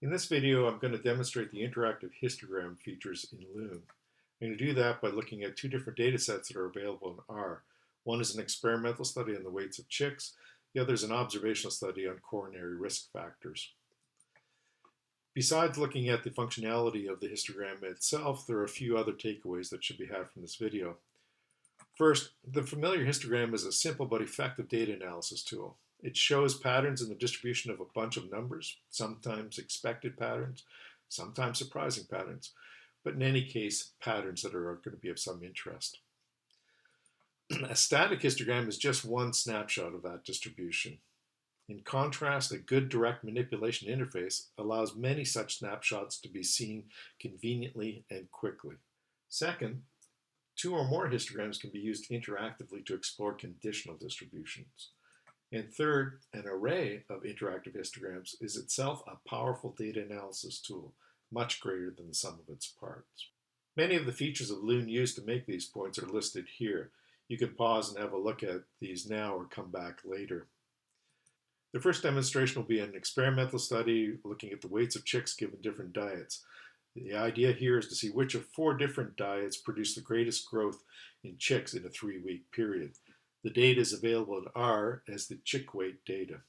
In this video, I'm going to demonstrate the interactive histogram features in Loon. I'm going to do that by looking at two different data sets that are available in R. One is an experimental study on the weights of chicks. The other is an observational study on coronary risk factors. Besides looking at the functionality of the histogram itself, there are a few other takeaways that should be had from this video. First, the familiar histogram is a simple but effective data analysis tool. It shows patterns in the distribution of a bunch of numbers, sometimes expected patterns, sometimes surprising patterns, but in any case, patterns that are going to be of some interest. A static histogram is just one snapshot of that distribution. In contrast, a good direct manipulation interface allows many such snapshots to be seen conveniently and quickly. Second, two or more histograms can be used interactively to explore conditional distributions. And third, an array of interactive histograms is itself a powerful data analysis tool, much greater than the sum of its parts. Many of the features of Loon used to make these points are listed here. You can pause and have a look at these now or come back later. The first demonstration will be an experimental study looking at the weights of chicks given different diets. The idea here is to see which of 4 different diets produce the greatest growth in chicks in a 3-week period. The data is available in R as the ChickWeight data.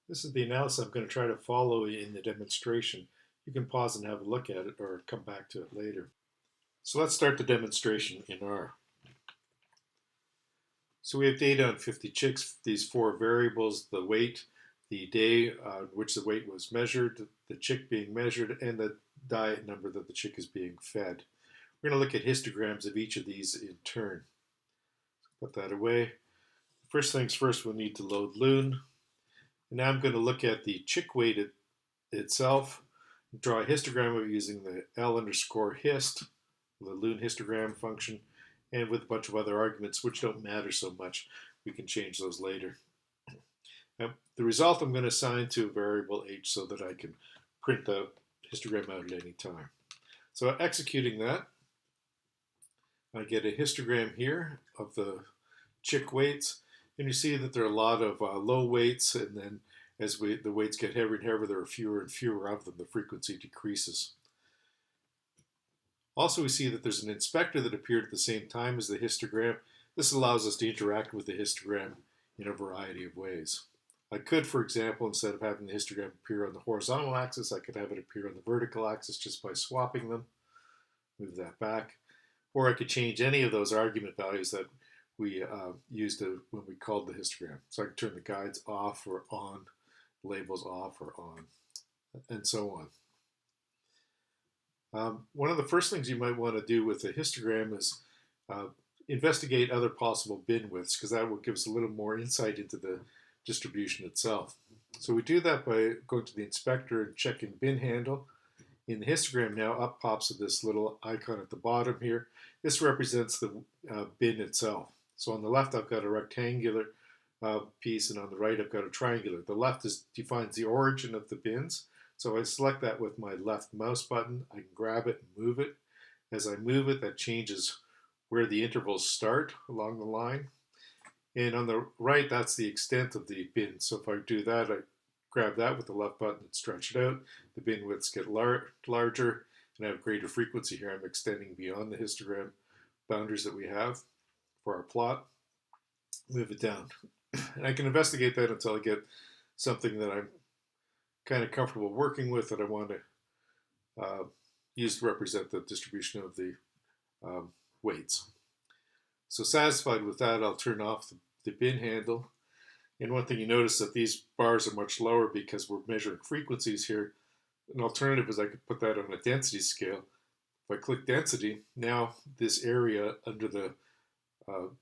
This is the analysis I'm going to try to follow in the demonstration. You can pause and have a look at it or come back to it later. So let's start the demonstration in R. So we have data on 50 chicks, these 4 variables, the weight, the day on which the weight was measured, the chick being measured, and the diet number that the chick is being fed. We're going to look at histograms of each of these in turn. Put that away. First things first, we'll need to load Loon. And now I'm going to look at the ChickWeight itself, draw a histogram of it using the L_hist, the Loon histogram function, and with a bunch of other arguments which don't matter so much. We can change those later. Now, the result I'm going to assign to a variable h so that I can print the histogram out at any time. So executing that, I get a histogram here of the chick weights, and you see that there are a lot of low weights, and then as the weights get heavier and heavier, there are fewer and fewer of them. The frequency decreases. Also, we see that there's an inspector that appeared at the same time as the histogram. This allows us to interact with the histogram in a variety of ways. I could, for example, instead of having the histogram appear on the horizontal axis, I could have it appear on the vertical axis just by swapping them. Move that back. Or I could change any of those argument values that we used when we called the histogram. So I could turn the guides off or on, labels off or on, and so on. One of the first things you might want to do with a histogram is investigate other possible bin widths, because that will give us a little more insight into the distribution itself. So we do that by going to the inspector and checking bin handle. In the histogram now, up pops this little icon at the bottom here. This represents the bin itself. So on the left, I've got a rectangular piece, and on the right, I've got a triangular. The left defines the origin of the bins. So I select that with my left mouse button. I can grab it and move it. As I move it, that changes where the intervals start along the line. And on the right, that's the extent of the bin. So if I do that, I grab that with the left button and stretch it out. The bin widths get larger, and I have greater frequency here. I'm extending beyond the histogram boundaries that we have for our plot. Move it down. And I can investigate that until I get something that I'm kind of comfortable working with, that I want to use to represent the distribution of the weights. So satisfied with that, I'll turn off the bin handle. And one thing you notice that these bars are much lower because we're measuring frequencies here. An alternative is I could put that on a density scale. If I click density, now this area under the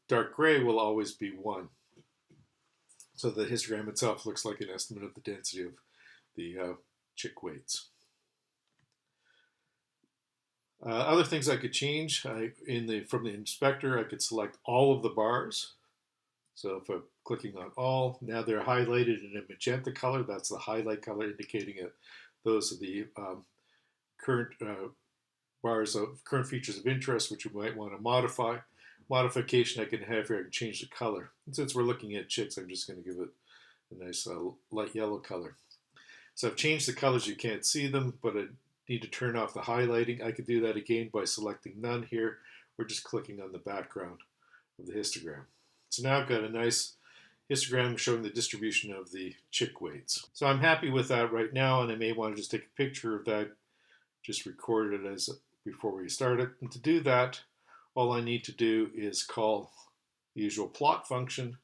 dark gray will always be 1. So the histogram itself looks like an estimate of the density of the chick weights. Other things I could change, from the inspector, I could select all of the bars. So if I'm clicking on all, now they're highlighted in a magenta color. That's the highlight color indicating that those are the current bars of current features of interest, which you might want to modify. Modification I can have here, I can change the color. And since we're looking at chicks, I'm just going to give it a nice light yellow color. So I've changed the colors, you can't see them, but I need to turn off the highlighting. I could do that again by selecting none here, or just clicking on the background of the histogram. So now I've got a nice histogram showing the distribution of the chick weights. So I'm happy with that right now, and I may want to just take a picture of that, just record it as before we start it. And to do that, all I need to do is call the usual plot function,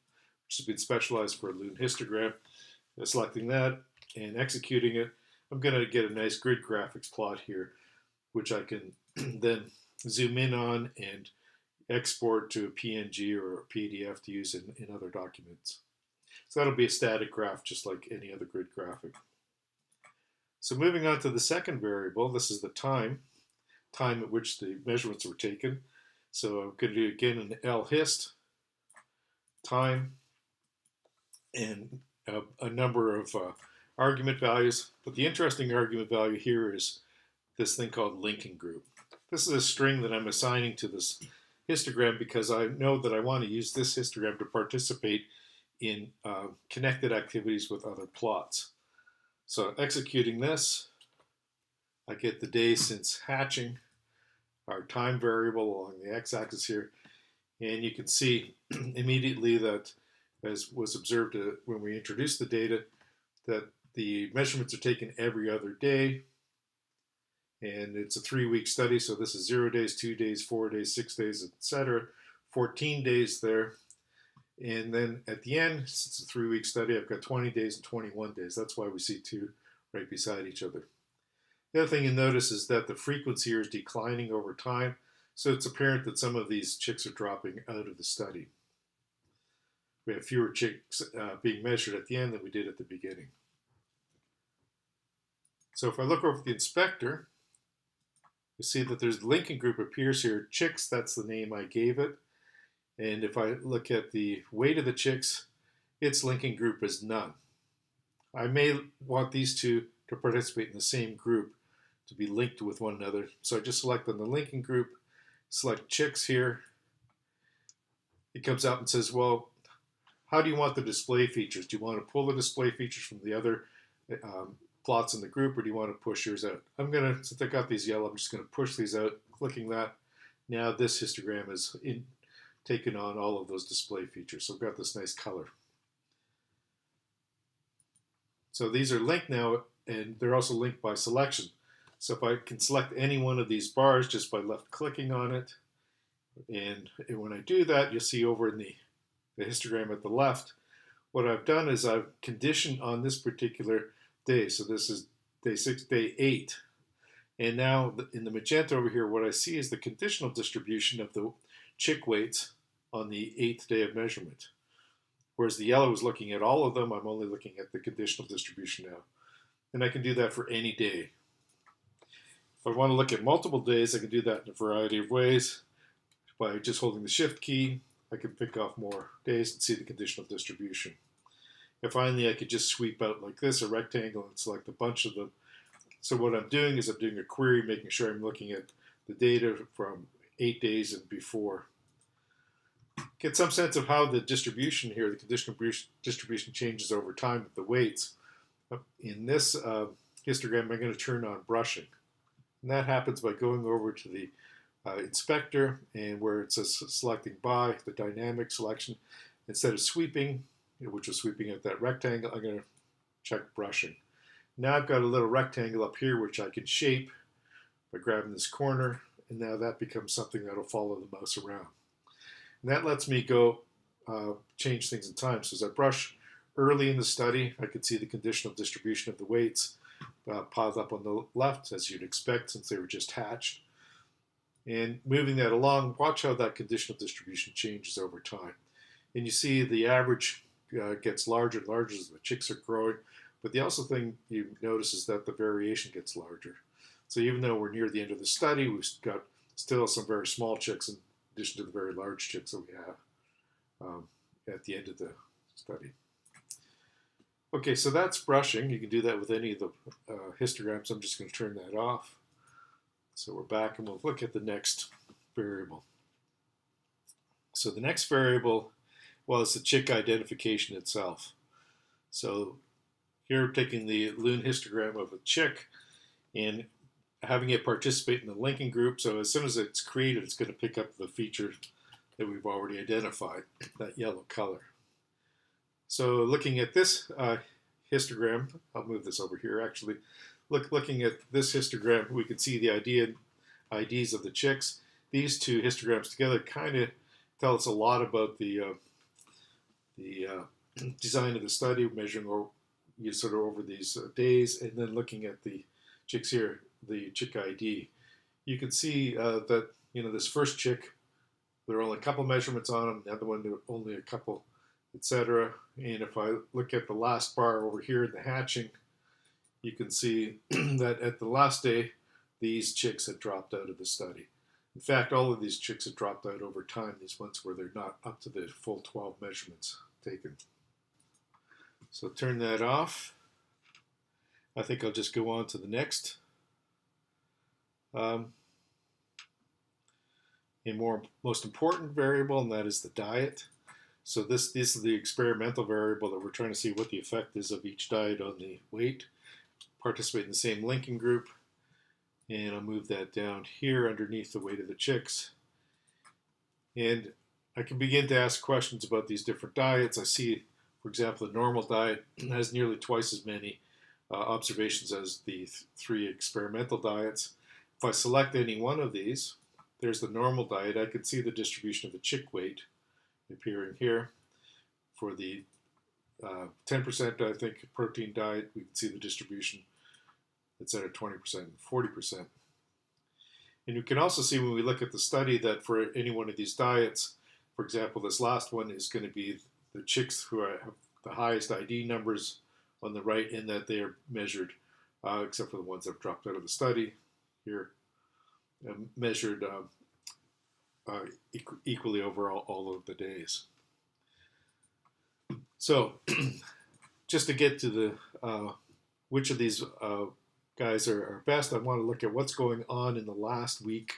which has been specialized for a Loon histogram. Selecting that and executing it, I'm going to get a nice grid graphics plot here, which I can then zoom in on and export to a PNG or a PDF to use in other documents. So that'll be a static graph just like any other grid graphic. So moving on to the second variable, this is the time at which the measurements were taken. So I'm going to do again an lhist, time, and a number of argument values. But the interesting argument value here is this thing called linking group. This is a string that I'm assigning to this histogram because I know that I want to use this histogram to participate in connected activities with other plots. So executing this, I get the day since hatching, our time variable along the x-axis here, and you can see immediately that, as was observed when we introduced the data, that the measurements are taken every other day, and it's a 3-week study, so this is 0 days, 2 days, 4 days, 6 days, etc. 14 days there. And then at the end, since it's a 3-week study, I've got 20 days and 21 days. That's why we see two right beside each other. The other thing you notice is that the frequency here is declining over time, so it's apparent that some of these chicks are dropping out of the study. We have fewer chicks being measured at the end than we did at the beginning. So if I look over at the inspector, you see that there's the linking group appears here. Chicks, that's the name I gave it. And if I look at the weight of the chicks, its linking group is none. I may want these two to participate in the same group to be linked with one another. So I just select on the linking group, select chicks here. It comes out and says, well, how do you want the display features? Do you want to pull the display features from the other plots in the group, or do you want to push yours out? Since I got these yellow, I'm just going to push these out, clicking that. Now this histogram is taken on all of those display features. So I've got this nice color. So these are linked now, and they're also linked by selection. So if I can select any one of these bars just by left clicking on it, and when I do that, you'll see over in the histogram at the left, what I've done is I've conditioned on this particular day. So this is day 6, day 8. And now in the magenta over here, what I see is the conditional distribution of the chick weights on the 8th day of measurement. Whereas the yellow is looking at all of them, I'm only looking at the conditional distribution now. And I can do that for any day. If I want to look at multiple days, I can do that in a variety of ways. By just holding the shift key, I can pick off more days and see the conditional distribution. And finally, I could just sweep out like this, a rectangle, and select a bunch of them. So what I'm doing is I'm doing a query, making sure I'm looking at the data from 8 days and before. Get some sense of how the distribution here, the conditional distribution changes over time with the weights. In this histogram, I'm going to turn on brushing. And that happens by going over to the inspector, and where it says selecting by, the dynamic selection, instead of sweeping, which was sweeping at that rectangle, I'm going to check brushing. Now I've got a little rectangle up here which I can shape by grabbing this corner, and now that becomes something that will follow the mouse around. And that lets me go change things in time. So as I brush early in the study, I can see the conditional distribution of the weights piled up on the left, as you'd expect since they were just hatched. And moving that along, watch how that conditional distribution changes over time. And you see the average gets larger and larger as the chicks are growing. But the also thing you notice is that the variation gets larger. So even though we're near the end of the study, we've got still some very small chicks in addition to the very large chicks that we have at the end of the study. Okay, so that's brushing. You can do that with any of the histograms. I'm just going to turn that off. So we're back, and we'll look at the next variable. So the next variable, well, is the chick identification itself. So Here we're taking the Loon histogram of a chick and having it participate in the linking group. So as soon as it's created, it's going to pick up the feature that we've already identified, that yellow color. So looking at this histogram, I'll move this over here actually. Looking at this histogram, we can see the IDs of the chicks. These two histograms together kind of tell us a lot about the design of the study, measuring sort of over these days, and then looking at the chicks here, the chick ID. You can see that this first chick, there are only a couple measurements on them. The other one, there are only a couple, etc. And if I look at the last bar over here in the hatching, you can see that at the last day, these chicks had dropped out of the study. In fact, all of these chicks had dropped out over time, these ones where they're not up to the full 12 measurements taken. So turn that off. I think I'll just go on to the next. A most important variable, and that is the diet. So this is the experimental variable that we're trying to see what the effect is of each diet on the weight. Participate in the same linking group, and I'll move that down here underneath the weight of the chicks. And I can begin to ask questions about these different diets. I see, for example, the normal diet has nearly twice as many observations as the three experimental diets. If I select any one of these, there's the normal diet. I can see the distribution of the chick weight appearing here. For the 10%, I think, protein diet, we can see the distribution. It's at 20% and 40%. And you can also see when we look at the study that for any one of these diets, for example, this last one is going to be the chicks who have the highest ID numbers on the right, in that they are measured, except for the ones that have dropped out of the study here, measured equally over all of the days. So just to get to the which of these guys are best, I want to look at what's going on in the last week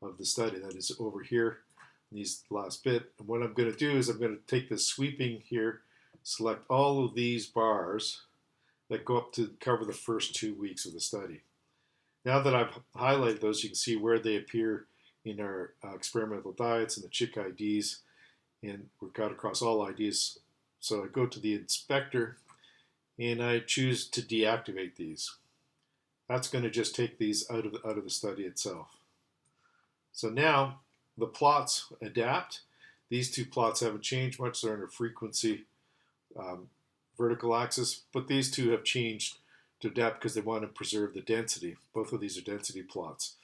of the study. That is over here, these last bit. And what I'm going to do is I'm going to take this sweeping here, select all of these bars that go up to cover the first 2 weeks of the study. Now that I've highlighted those, you can see where they appear in our experimental diets and the chick IDs, and we've got across all IDs. So I go to the inspector and I choose to deactivate these. That's going to just take these out of the study itself. So now the plots adapt. These two plots haven't changed much. They're under frequency vertical axis, but these two have changed to adapt because they want to preserve the density. Both of these are density plots.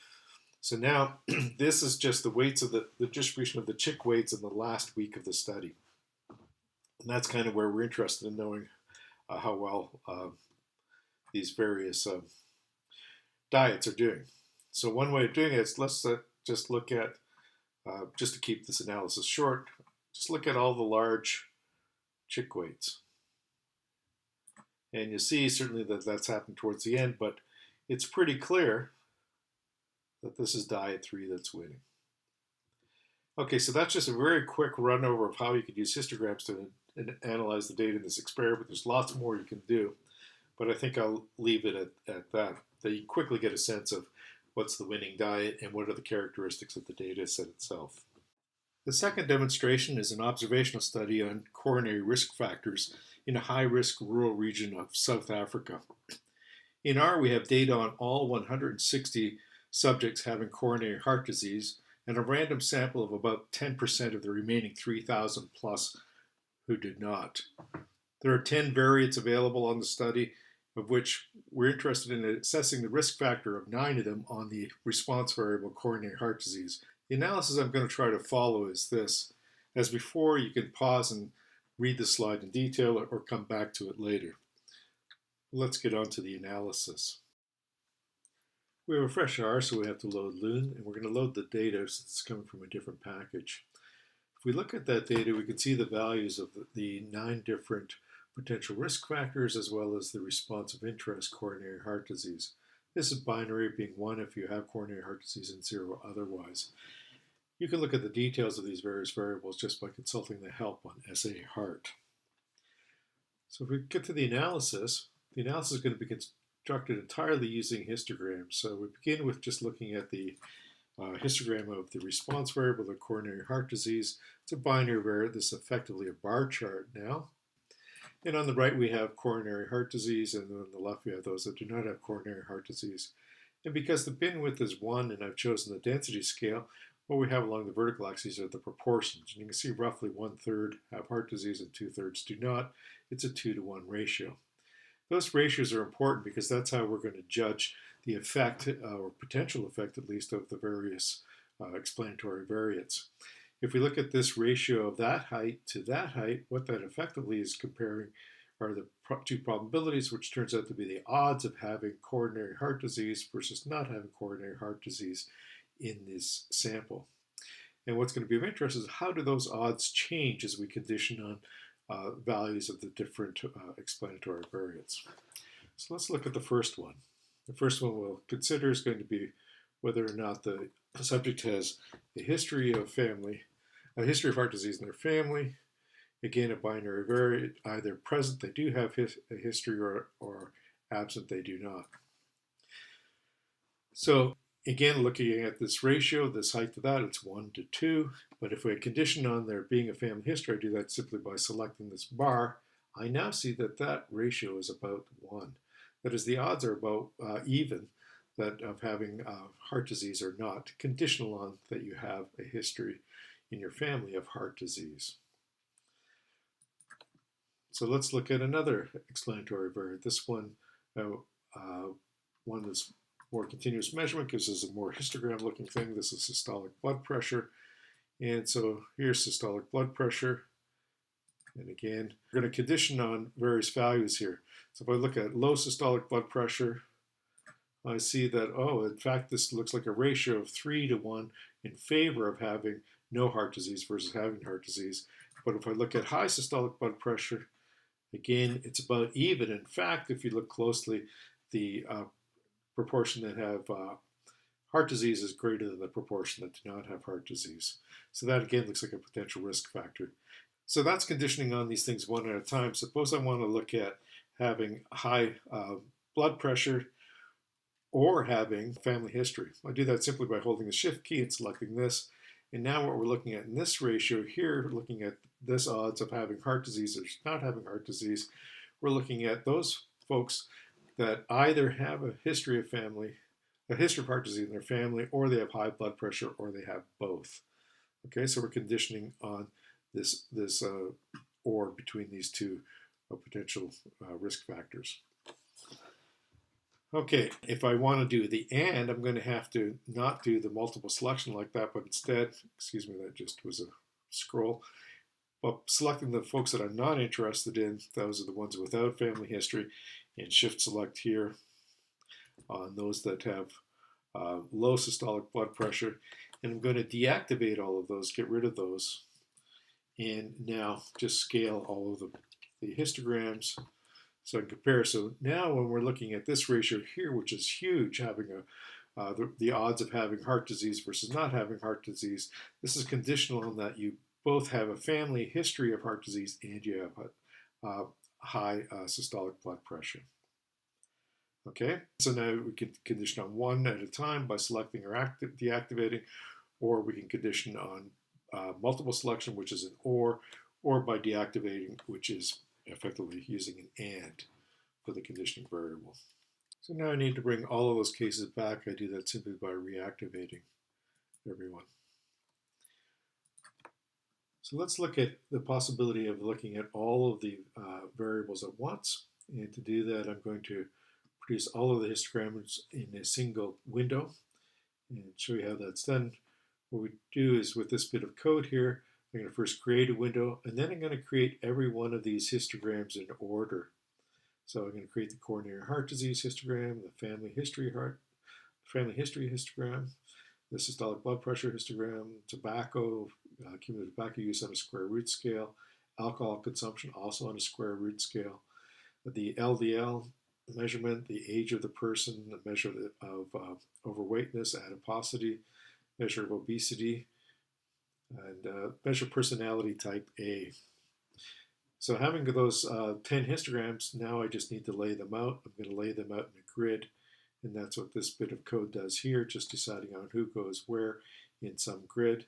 So now this is just the weights of the distribution of the chick weights in the last week of the study. And that's kind of where we're interested in knowing how well these various diets are doing. So one way of doing it is, let's just look at, just to keep this analysis short, just look at all the large chick weights. And you see certainly that that's happened towards the end, but it's pretty clear that this is diet 3 that's winning. Okay, so that's just a very quick run over of how you could use histograms to analyze the data in this experiment. There's lots more you can do, but I think I'll leave it at that you quickly get a sense of what's the winning diet and what are the characteristics of the data set itself. The second demonstration is an observational study on coronary risk factors in a high-risk rural region of South Africa. In R, we have data on all 160 subjects having coronary heart disease and a random sample of about 10% of the remaining 3,000 plus who did not. There are 10 variants available on the study, of which we're interested in assessing the risk factor of 9 of them on the response variable coronary heart disease. The analysis I'm going to try to follow is this. As before, you can pause and read the slide in detail or come back to it later. Let's get on to the analysis. We have a fresh R, so we have to load Loon, and we're going to load the data since it's coming from a different package. If we look at that data, we can see the values of the 9 different potential risk factors as well as the response of interest coronary heart disease. This is binary, being 1 if you have coronary heart disease and 0 otherwise. You can look at the details of these various variables just by consulting the help on SAheart. So if we get to the analysis, The analysis is going to be constructed entirely using histograms. So we begin with just looking at the histogram of the response variable, the coronary heart disease. It's a binary variable. This is effectively a bar chart now. And on the right, we have coronary heart disease, and on the left, we have those that do not have coronary heart disease. And because the bin width is 1, and I've chosen the density scale, what we have along the vertical axis are the proportions. And you can see roughly 1/3 have heart disease and 2/3 do not. It's a 2-to-1 ratio. Those ratios are important because that's how we're going to judge the effect, or potential effect at least, of the various explanatory variants. If we look at this ratio of that height to that height, what that effectively is comparing are the two probabilities, which turns out to be the odds of having coronary heart disease versus not having coronary heart disease in this sample. And what's going to be of interest is how do those odds change as we condition on values of the different explanatory variants. So let's look at the first one. The first one we'll consider is going to be whether or not the subject has a history of heart disease in their family. Again, a binary variant, either present, they do have a history, or absent, they do not. So again, looking at this ratio, this height to that, it's 1:2. But if we condition on there being a family history, I do that simply by selecting this bar. I now see that that ratio is about 1. That is, the odds are about even that of having heart disease or not, conditional on that you have a history in your family of heart disease. So let's look at another explanatory variant. This one, one that's more continuous measurement, gives us a more histogram looking thing. This is systolic blood pressure. And so here's systolic blood pressure. And again, we're going to condition on various values here. So if I look at low systolic blood pressure, I see that, oh, in fact, this looks like a ratio of 3-to-1 in favor of having no heart disease versus having heart disease. But if I look at high systolic blood pressure, again, it's about even. In fact, if you look closely, the proportion that have heart disease is greater than the proportion that do not have heart disease. So that, again, looks like a potential risk factor. So that's conditioning on these things one at a time. Suppose I want to look at having high blood pressure or having family history. I do that simply by holding the shift key and selecting this. And now what we're looking at in this ratio here, looking at this odds of having heart disease or not having heart disease, we're looking at those folks that either have a history of heart disease in their family, or they have high blood pressure, or they have both. Okay, so we're conditioning on this or between these two potential risk factors. Okay, if I want to do the and, I'm going to have to not do the multiple selection like that, but instead, excuse me, that just was a scroll, but selecting the folks that I'm not interested in, those are the ones without family history, and shift select here on those that have low systolic blood pressure, and I'm going to deactivate all of those, get rid of those, and now just scale all of the histograms so I can compare. So now when we're looking at this ratio here, which is huge, having the odds of having heart disease versus not having heart disease, this is conditional on that you both have a family history of heart disease and you have high systolic blood pressure. Okay, so now we can condition on one at a time by selecting or deactivating, or we can condition on multiple selection, which is an or by deactivating, which is effectively using an and for the conditioning variable. So now I need to bring all of those cases back. I do that simply by reactivating everyone. So let's look at the possibility of looking at all of the variables at once. And to do that, I'm going to produce all of the histograms in a single window and show you how that's done. What we do is with this bit of code here, I'm going to first create a window, and then I'm going to create every one of these histograms in order. So I'm going to create the coronary heart disease histogram, the family history histogram, the systolic blood pressure histogram, tobacco, cumulative tobacco use on a square root scale, alcohol consumption also on a square root scale, the LDL measurement, the age of the person, the measure of overweightness, adiposity, measure of obesity, and measure personality type A. So having those 10 histograms, now I just need to lay them out. I'm going to lay them out in a grid, and that's what this bit of code does here, just deciding on who goes where in some grid.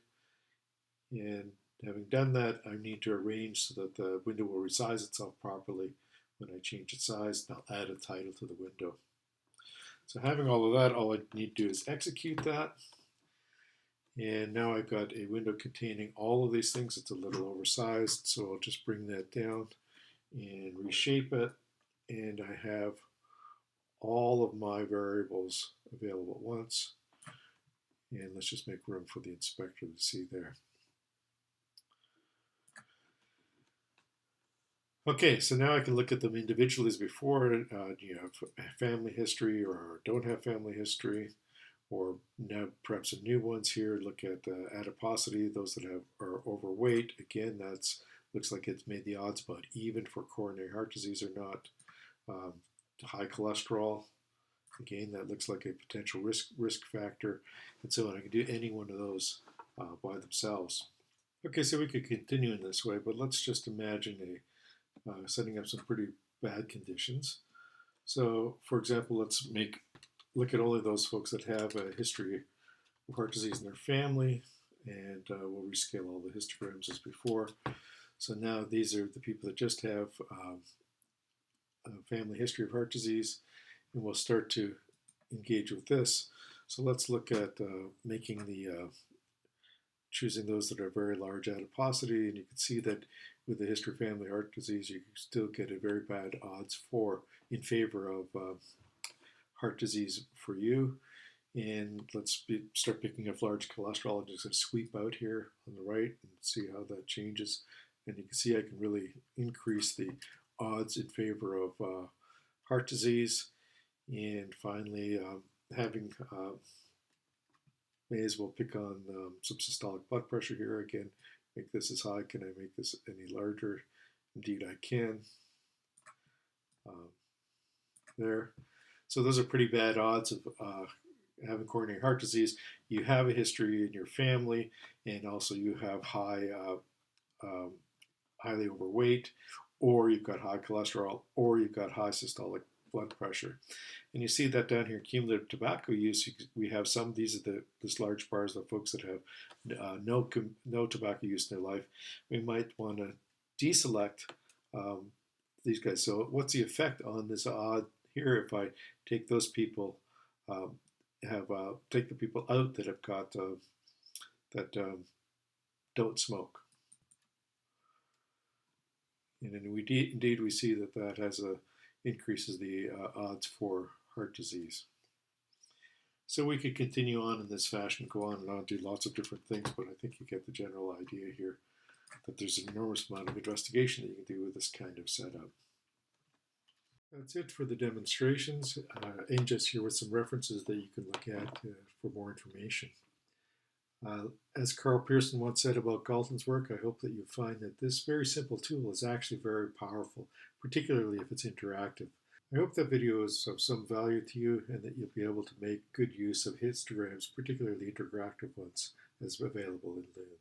And having done that, I need to arrange so that the window will resize itself properly when I change its size, and I'll add a title to the window. So having all of that, all I need to do is execute that. And now I've got a window containing all of these things. It's a little oversized, so I'll just bring that down and reshape it. And I have all of my variables available at once. And let's just make room for the inspector to see there. Okay, so now I can look at them individually as before. Do you have family history or don't have family history? Or now perhaps some new ones here. Look at adiposity, those that are overweight. Again, that's looks like it's made the odds about even for coronary heart disease or not. High cholesterol, again, that looks like a potential risk factor. And so on. I can do any one of those by themselves. Okay, so we could continue in this way, but let's just imagine setting up some pretty bad conditions. So, for example, let's look at only those folks that have a history of heart disease in their family, and we'll rescale all the histograms as before. So now these are the people that just have a family history of heart disease, and we'll start to engage with this. So let's look at choosing those that are very large adiposity, and you can see that with the history of family heart disease, you can still get a very bad odds in favor of heart disease for you. And let's start picking up large cholesterol. I'm just going to sweep out here on the right and see how that changes. And you can see I can really increase the odds in favor of heart disease. And finally, may as well pick on some systolic blood pressure here. Again, make this as high. Can I make this any larger? Indeed, I can. There. So those are pretty bad odds of having coronary heart disease. You have a history in your family, and also you have highly overweight, or you've got high cholesterol, or you've got high systolic blood pressure. And you see that down here, cumulative tobacco use. We have some. These are this large bars of folks that have no tobacco use in their life. We might want to deselect these guys. So what's the effect on this odd here if I take those people, take the people out that have got don't smoke, and then indeed we see that has increases the odds for heart disease. So we could continue on in this fashion, go on and on, do lots of different things, but I think you get the general idea here that there's an enormous amount of investigation that you can do with this kind of setup. That's it for the demonstrations. And just here with some references that you can look at for more information. As Carl Pearson once said about Galton's work, I hope that you find that this very simple tool is actually very powerful, particularly if it's interactive. I hope that video is of some value to you and that you'll be able to make good use of histograms, particularly interactive ones, as available in Loon.